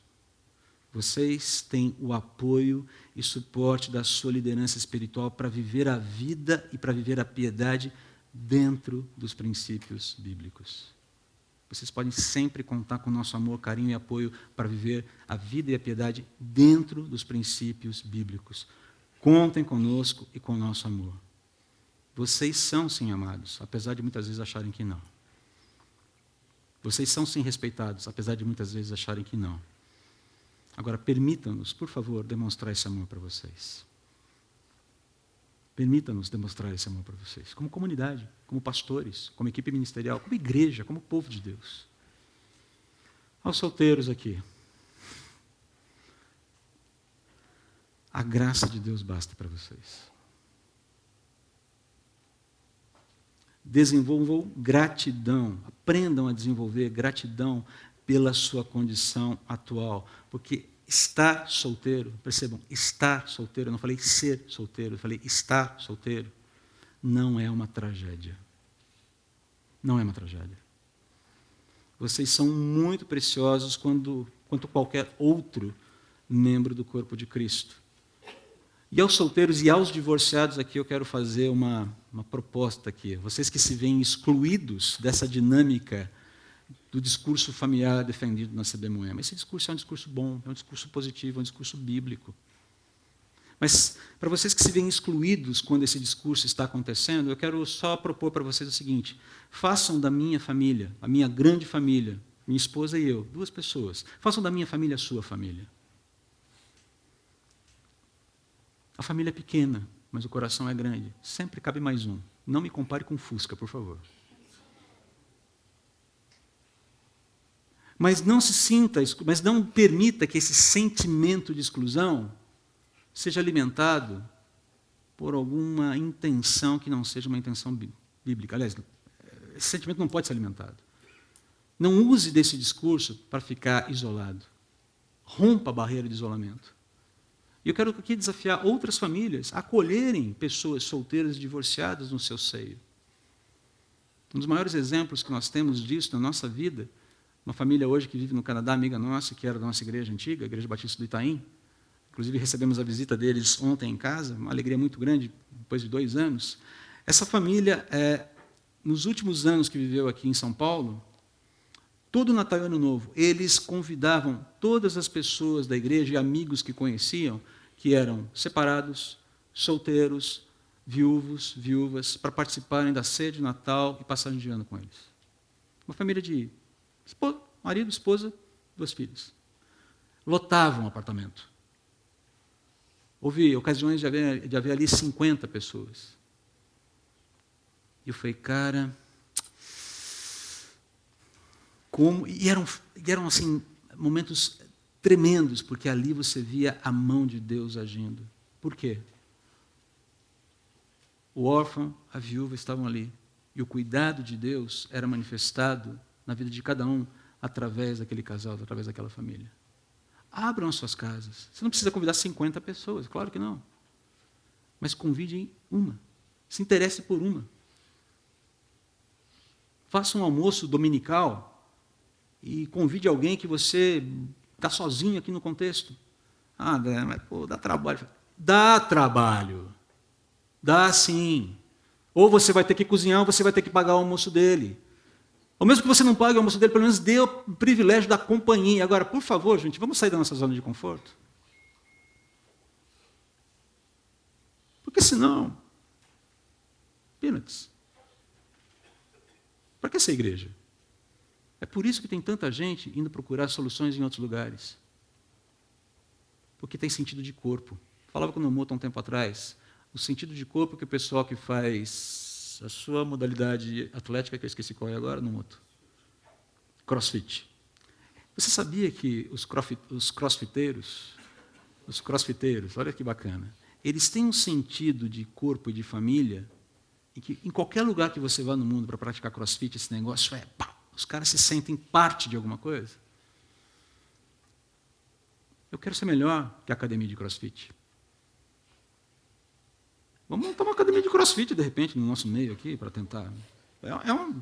Vocês têm o apoio e suporte da sua liderança espiritual para viver a vida e para viver a piedade dentro dos princípios bíblicos. Vocês podem sempre contar com o nosso amor, carinho e apoio para viver a vida e a piedade dentro dos princípios bíblicos. Contem conosco e com o nosso amor. Vocês são, sim, amados, apesar de muitas vezes acharem que não. Vocês são, sim, respeitados, apesar de muitas vezes acharem que não. Agora, permitam-nos, por favor, demonstrar esse amor para vocês. Permita-nos demonstrar esse amor para vocês, como comunidade, como pastores, como equipe ministerial, como igreja, como povo de Deus. Aos solteiros aqui, a graça de Deus basta para vocês. Desenvolvam gratidão, aprendam a desenvolver gratidão pela sua condição atual, porque estar solteiro, percebam, estar solteiro, eu não falei ser solteiro, eu falei estar solteiro, não é uma tragédia. Não é uma tragédia. Vocês são muito preciosos quanto qualquer outro membro do corpo de Cristo. E aos solteiros e aos divorciados aqui eu quero fazer uma proposta aqui. Vocês que se veem excluídos dessa dinâmica do discurso familiar defendido na CB Moema. Esse discurso é um discurso bom, é um discurso positivo, é um discurso bíblico. Mas, para vocês que se veem excluídos quando esse discurso está acontecendo, eu quero só propor para vocês o seguinte: façam da minha família, a minha grande família, minha esposa e eu, 2 pessoas, façam da minha família a sua família. A família é pequena, mas o coração é grande. Sempre cabe mais um. Não me compare com Fusca, por favor. Mas não se sinta, mas não permita que esse sentimento de exclusão seja alimentado por alguma intenção que não seja uma intenção bíblica. Aliás, esse sentimento não pode ser alimentado. Não use desse discurso para ficar isolado. Rompa a barreira de isolamento. E eu quero aqui desafiar outras famílias a acolherem pessoas solteiras e divorciadas no seu seio. Um dos maiores exemplos que nós temos disso na nossa vida, uma família hoje que vive no Canadá, amiga nossa, que era da nossa igreja antiga, a Igreja Batista do Itaim. Inclusive recebemos a visita deles ontem em casa, uma alegria muito grande, depois de 2 anos. Essa família, nos últimos anos que viveu aqui em São Paulo, todo Natal e Ano Novo, eles convidavam todas as pessoas da igreja e amigos que conheciam, que eram separados, solteiros, viúvos, viúvas, para participarem da ceia de Natal e passagem de ano com eles. Uma família de marido, esposa, 2 filhos. Lotavam o apartamento. Houve ocasiões de haver ali 50 pessoas. E eu falei, cara, como... E eram assim, momentos tremendos, porque ali você via a mão de Deus agindo. Por quê? O órfão, a viúva estavam ali. E o cuidado de Deus era manifestado na vida de cada um através daquele casal, através daquela família. Abram as suas casas. Você não precisa convidar 50 pessoas, claro que não. Mas convide uma. Se interesse por uma. Faça um almoço dominical e convide alguém que você está sozinho aqui no contexto. Mas dá trabalho. Dá trabalho. Dá sim. Ou você vai ter que cozinhar, ou você vai ter que pagar o almoço dele. Ou mesmo que você não pague o almoço dele, pelo menos dê o privilégio da companhia. Agora, por favor, gente, vamos sair da nossa zona de conforto. Porque senão, peanuts. Para que essa igreja? É por isso que tem tanta gente indo procurar soluções em outros lugares. Porque tem sentido de corpo. Falava com o Nomoto há um tempo atrás. O sentido de corpo que o pessoal que faz a sua modalidade atlética, que eu esqueci qual é agora, Nomoto. CrossFit. Você sabia que os crossfiteiros, olha que bacana, eles têm um sentido de corpo e de família, e que em qualquer lugar que você vá no mundo para praticar crossfit, esse negócio os caras se sentem parte de alguma coisa. Eu quero ser melhor que a academia de crossfit. Vamos montar uma academia de crossfit, de repente, no nosso meio aqui, para tentar.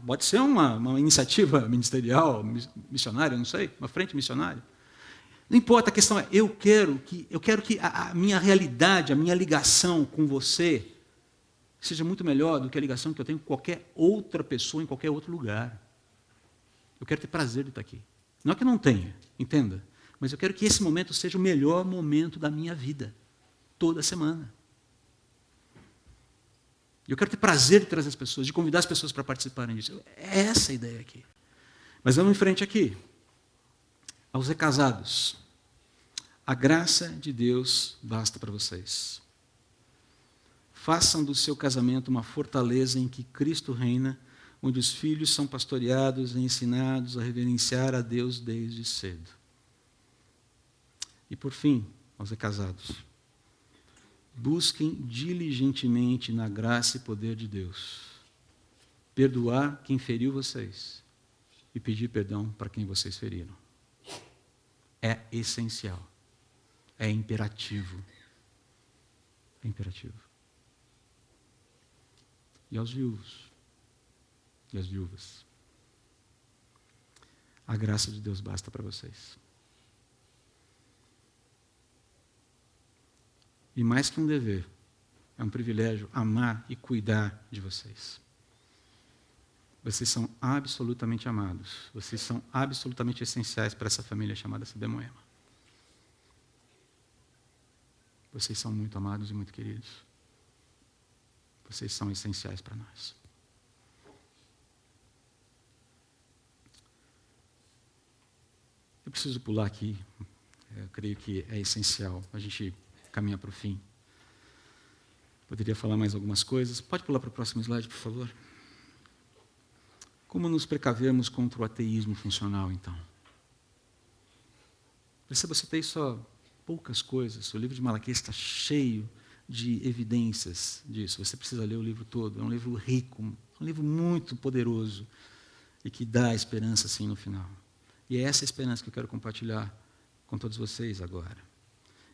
Pode ser uma iniciativa ministerial, missionária, não sei, uma frente missionária. Não importa, a questão é, eu quero que a minha realidade, a minha ligação com você seja muito melhor do que a ligação que eu tenho com qualquer outra pessoa em qualquer outro lugar. Eu quero ter prazer de estar aqui. Não é que eu não tenha, entenda, mas eu quero que esse momento seja o melhor momento da minha vida, toda semana. Eu quero ter prazer de trazer as pessoas, de convidar as pessoas para participarem disso. É essa a ideia aqui. Mas vamos em frente aqui. Aos recasados, a graça de Deus basta para vocês. Façam do seu casamento uma fortaleza em que Cristo reina, onde os filhos são pastoreados e ensinados a reverenciar a Deus desde cedo. E por fim, aos recasados, busquem diligentemente na graça e poder de Deus, perdoar quem feriu vocês e pedir perdão para quem vocês feriram. É essencial. É imperativo. É imperativo. E aos viúvos. E às viúvas. A graça de Deus basta para vocês. E mais que um dever, é um privilégio amar e cuidar de vocês. Vocês são absolutamente amados. Vocês são absolutamente essenciais para essa família chamada CB Moema. Vocês são muito amados e muito queridos. Vocês são essenciais para nós. Eu preciso pular aqui. Eu creio que é essencial. A gente caminha para o fim. Poderia falar mais algumas coisas. Pode pular para o próximo slide, por favor? Como nos precavermos contra o ateísmo funcional, então? Perceba, você tem só poucas coisas. O livro de Malaquias está cheio de evidências disso. Você precisa ler o livro todo. É um livro rico, um livro muito poderoso e que dá esperança, assim, no final. E é essa esperança que eu quero compartilhar com todos vocês agora.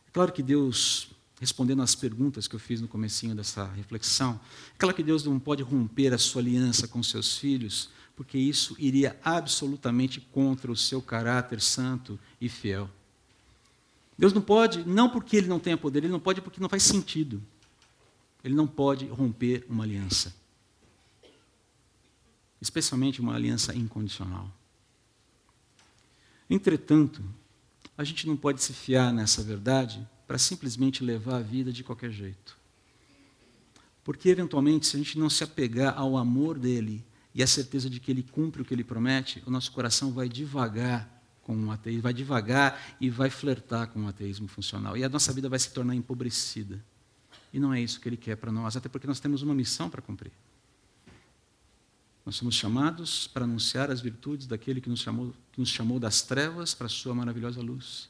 É claro que Deus, respondendo às perguntas que eu fiz no comecinho dessa reflexão, é claro que Deus não pode romper a sua aliança com seus filhos, porque isso iria absolutamente contra o seu caráter santo e fiel. Deus não pode, não porque Ele não tenha poder, Ele não pode porque não faz sentido. Ele não pode romper uma aliança. Especialmente uma aliança incondicional. Entretanto, a gente não pode se fiar nessa verdade para simplesmente levar a vida de qualquer jeito. Porque, eventualmente, se a gente não se apegar ao amor dEle e à certeza de que Ele cumpre o que Ele promete, o nosso coração vai devagar com o ateísmo, vai devagar e vai flertar com o ateísmo funcional. E a nossa vida vai se tornar empobrecida. E não é isso que Ele quer para nós, até porque nós temos uma missão para cumprir. Nós somos chamados para anunciar as virtudes daquele que nos chamou das trevas para a sua maravilhosa luz.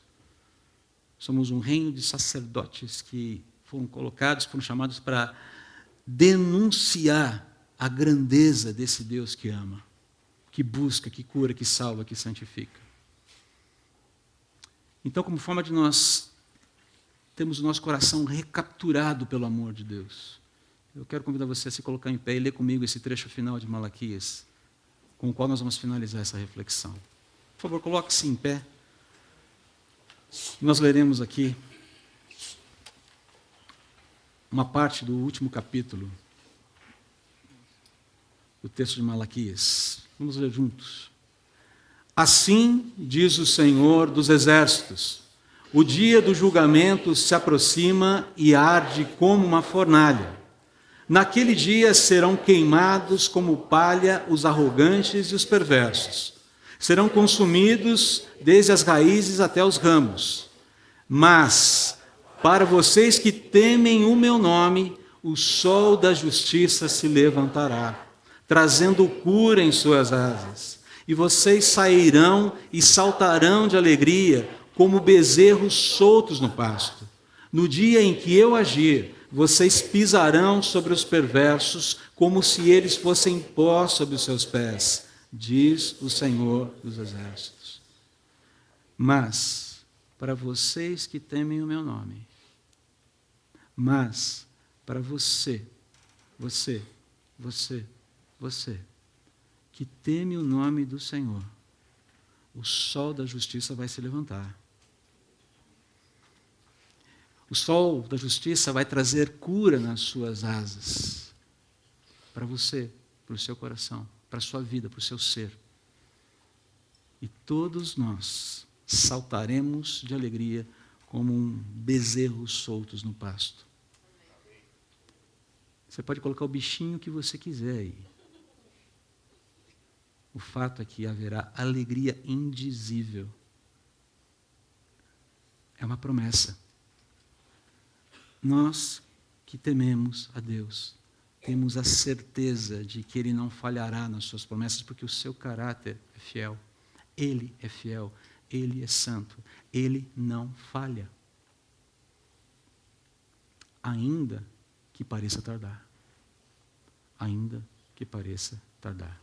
Somos um reino de sacerdotes que foram chamados para denunciar a grandeza desse Deus que ama, que busca, que cura, que salva, que santifica. Então, como forma de nós termos o nosso coração recapturado pelo amor de Deus, eu quero convidar você a se colocar em pé e ler comigo esse trecho final de Malaquias, com o qual nós vamos finalizar essa reflexão. Por favor, coloque-se em pé. Nós leremos aqui uma parte do último capítulo do texto de Malaquias. Vamos ler juntos. Assim diz o Senhor dos Exércitos: o dia do julgamento se aproxima e arde como uma fornalha. Naquele dia serão queimados como palha os arrogantes e os perversos. Serão consumidos desde as raízes até os ramos. Mas, para vocês que temem o meu nome, o sol da justiça se levantará, trazendo cura em suas asas. E vocês sairão e saltarão de alegria, como bezerros soltos no pasto. No dia em que eu agir, vocês pisarão sobre os perversos, como se eles fossem pó sobre os seus pés, diz o Senhor dos Exércitos. Mas, para vocês que temem o meu nome, para você, que teme o nome do Senhor, o sol da justiça vai se levantar. O sol da justiça vai trazer cura nas suas asas. Para você, para o seu coração, para a sua vida, para o seu ser. E todos nós saltaremos de alegria como um bezerro soltos no pasto. Você pode colocar o bichinho que você quiser aí. O fato é que haverá alegria indizível. É uma promessa. Nós que tememos a Deus, temos a certeza de que Ele não falhará nas suas promessas, porque o seu caráter é fiel. Ele é fiel, Ele é santo, Ele não falha. Ainda que pareça tardar. Ainda que pareça tardar.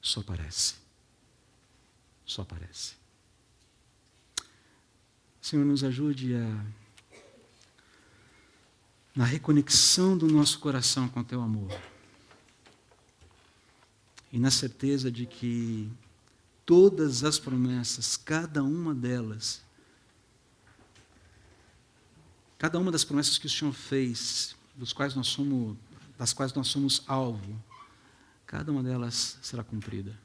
Só parece. Só parece. Senhor, nos ajude na reconexão do nosso coração com o Teu amor. E na certeza de que todas as promessas, cada uma delas, cada uma das promessas que o Senhor fez, das quais nós somos alvo, cada uma delas será cumprida.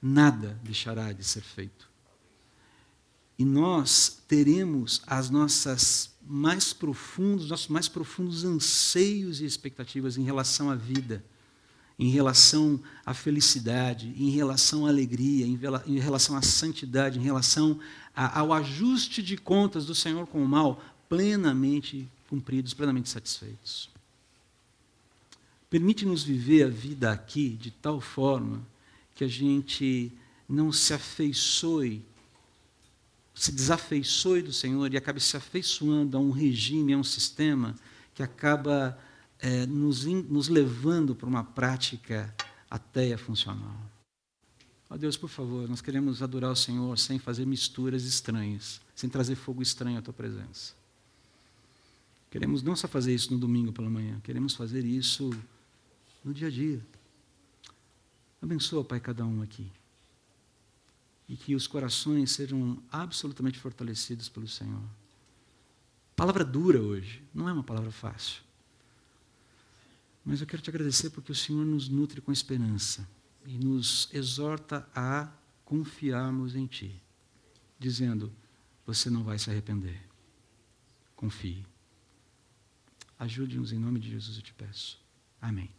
Nada deixará de ser feito. E nós teremos nossos mais profundos anseios e expectativas em relação à vida, em relação à felicidade, em relação à alegria, em relação à santidade, em relação ao ajuste de contas do Senhor com o mal, plenamente cumpridos, plenamente satisfeitos. Permite-nos viver a vida aqui de tal forma que a gente não se desafeiçoe do Senhor e acabe se afeiçoando a um regime, a um sistema que acaba nos levando para uma prática ateia funcional. Ó Deus, por favor, nós queremos adorar o Senhor sem fazer misturas estranhas, sem trazer fogo estranho à Tua presença. Queremos não só fazer isso no domingo pela manhã, queremos fazer isso no dia a dia. Abençoa, Pai, cada um aqui. E que os corações sejam absolutamente fortalecidos pelo Senhor. Palavra dura hoje, não é uma palavra fácil. Mas eu quero te agradecer porque o Senhor nos nutre com esperança e nos exorta a confiarmos em Ti, dizendo, você não vai se arrepender. Confie. Ajude-nos em nome de Jesus, eu te peço. Amém.